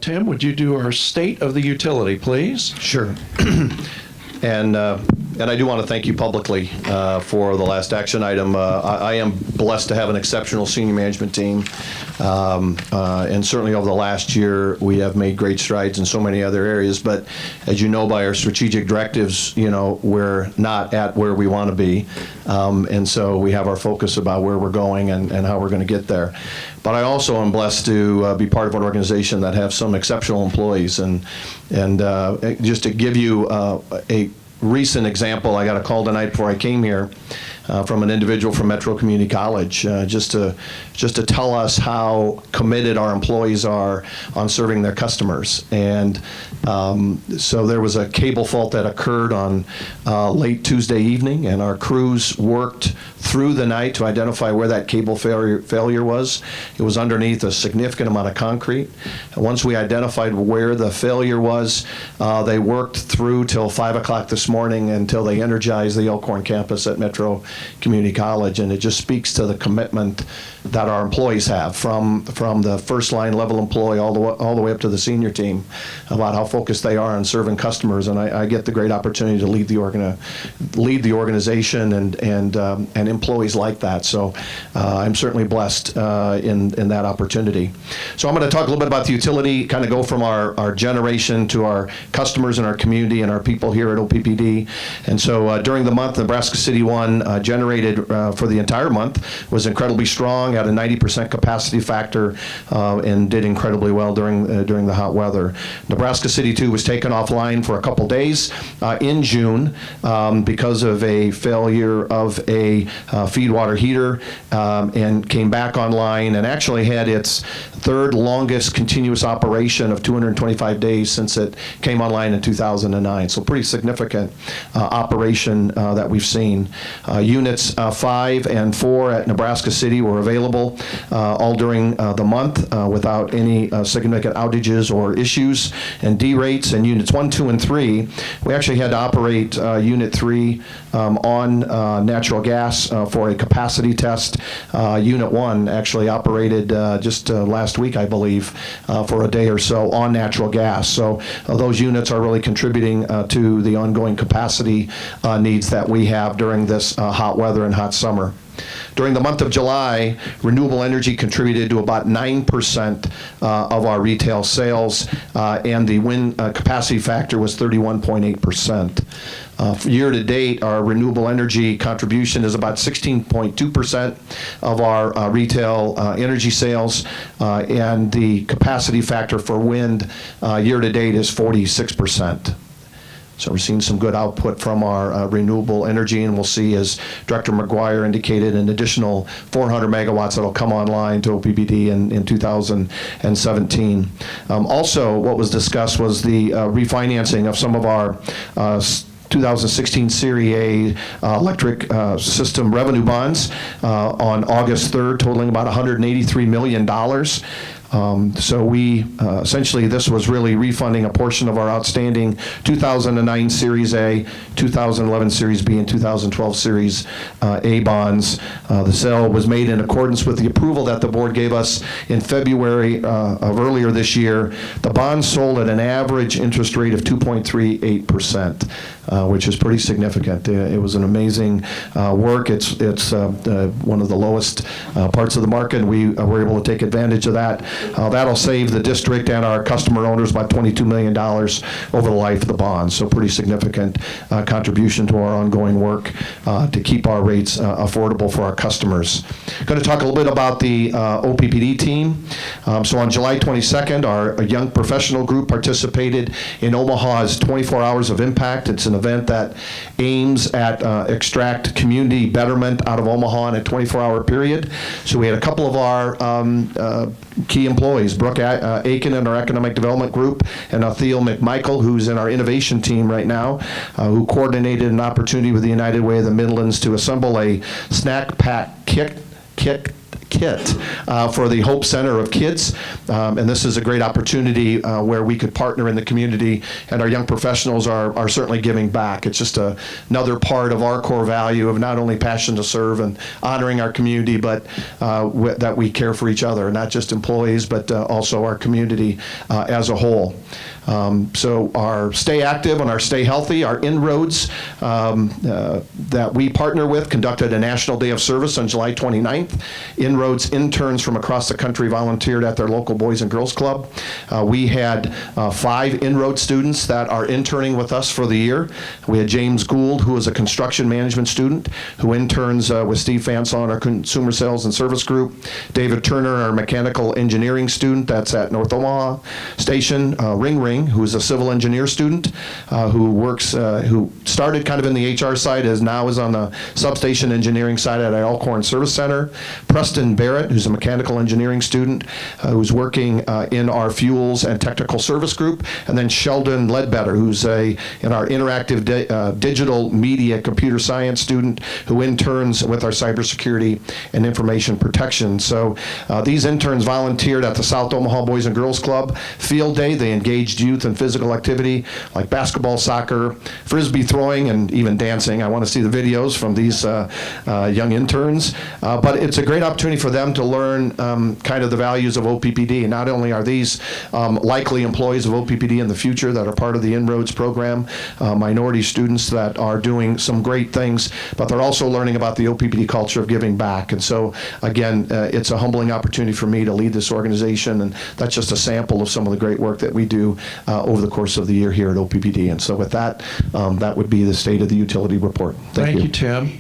Tim, would you do our state of the utility, please? Sure. And I do want to thank you publicly for the last action item. I am blessed to have an exceptional senior management team. And certainly over the last year, we have made great strides in so many other areas. But as you know by our strategic directives, we're not at where we want to be. And so we have our focus about where we're going and how we're going to get there. But I also am blessed to be part of an organization that have some exceptional employees. And just to give you a recent example, I got a call tonight before I came here from an individual from Metro Community College, just to tell us how committed our employees are on serving their customers. And so there was a cable fault that occurred on late Tuesday evening, and our crews worked through the night to identify where that cable failure was. It was underneath a significant amount of concrete. And once we identified where the failure was, they worked through till 5 o'clock this morning until they energized the Elkhorn campus at Metro Community College. And it just speaks to the commitment that our employees have, from the first line level employee all the way up to the senior team, about how focused they are on serving customers. And I get the great opportunity to lead the organization and employees like that. So I'm certainly blessed in that opportunity. So I'm going to talk a little bit about the utility, kind of go from our generation to our customers and our community and our people here at OPPD. And so during the month, Nebraska City 1 generated for the entire month was incredibly strong, had a 90% capacity factor, and did incredibly well during the hot weather. Nebraska City 2 was taken offline for a couple days in June because of a failure of a feed water heater, and came back online and actually had its third longest continuous operation of 225 days since it came online in 2009. So pretty significant operation that we've seen. Units 5 and 4 at Nebraska City were available all during the month without any significant outages or issues. And D rates and units 1, 2, and 3, we actually had to operate unit 3 on natural gas for a capacity test. Unit 1 actually operated just last week, I believe, for a day or so on natural gas. So those units are really contributing to the ongoing capacity needs that we have during this hot weather and hot summer. During the month of July, renewable energy contributed to about 9% of our retail sales, and the wind capacity factor was 31.8%. Year to date, our renewable energy contribution is about 16.2% of our retail energy sales, and the capacity factor for wind year to date is 46%. So we're seeing some good output from our renewable energy, and we'll see, as Director McGuire indicated, an additional 400 megawatts that will come online to OPPD in 2017. Also, what was discussed was the refinancing of some of our 2016 Series A electric system revenue bonds on August 3rd, totaling about $183 million. So we, essentially, this was really refunding a portion of our outstanding 2009 Series A, 2011 Series B, and 2012 Series A bonds. The sale was made in accordance with the approval that the board gave us in February of earlier this year. The bonds sold at an average interest rate of 2.38%. Which is pretty significant. It was an amazing work. It's one of the lowest parts of the market. We were able to take advantage of that. That'll save the district and our customer owners about $22 million over the life of the bonds. So pretty significant contribution to our ongoing work to keep our rates affordable for our customers. Going to talk a little bit about the OPPD team. So on July 22nd, our young professional group participated in Omaha's 24 Hours of Impact. It's an event that aims at extract community betterment out of Omaha in a 24-hour period. So we had a couple of our key employees, Brooke Aiken in our Economic Development Group, and Theo McMichael, who's in our innovation team right now, who coordinated an opportunity with the United Way of the Midlands to assemble a snack pack kit kit for the Hope Center of Kids. And this is a great opportunity where we could partner in the community, and our young professionals are certainly giving back. It's just another part of our core value of not only passion to serve and honoring our community, but that we care for each other, not just employees, but also our community as a whole. So our Stay Active and our Stay Healthy, our inroads that we partner with, conducted a National Day of Service on July 29th. Inroads interns from across the country volunteered at their local Boys and Girls Club. We had 5 Inroad students that are interning with us for the year. We had James Gould, who is a construction management student, who interns with Steve Fansall in our consumer sales and service group. David Turner, our mechanical engineering student, that's at North Omaha Station. Ring, who's a civil engineer student, who started kind of in the HR side, now is on the substation engineering side at Alcorn Service Center. Preston Barrett, who's a mechanical engineering student, who's working in our fuels and technical service group. And then Sheldon Ledbetter, who's in our interactive digital media computer science student, who interns with our cybersecurity and information protection. So these interns volunteered at the South Omaha Boys and Girls Club Field Day. They engaged youth in physical activity like basketball, soccer, frisbee throwing, and even dancing. I want to see the videos from these young interns. But it's a great opportunity for them to learn kind of the values of OPPD. Not only are these likely employees of OPPD in the future that are part of the Inroads program, minority students that are doing some great things, but they're also learning about the OPPD culture of giving back. And so, again, it's a humbling opportunity for me to lead this organization, and that's just a sample of some of the great work that we do over the course of the year here at OPPD. And so with that, that would be the State of the Utility report. Thank you, Tim.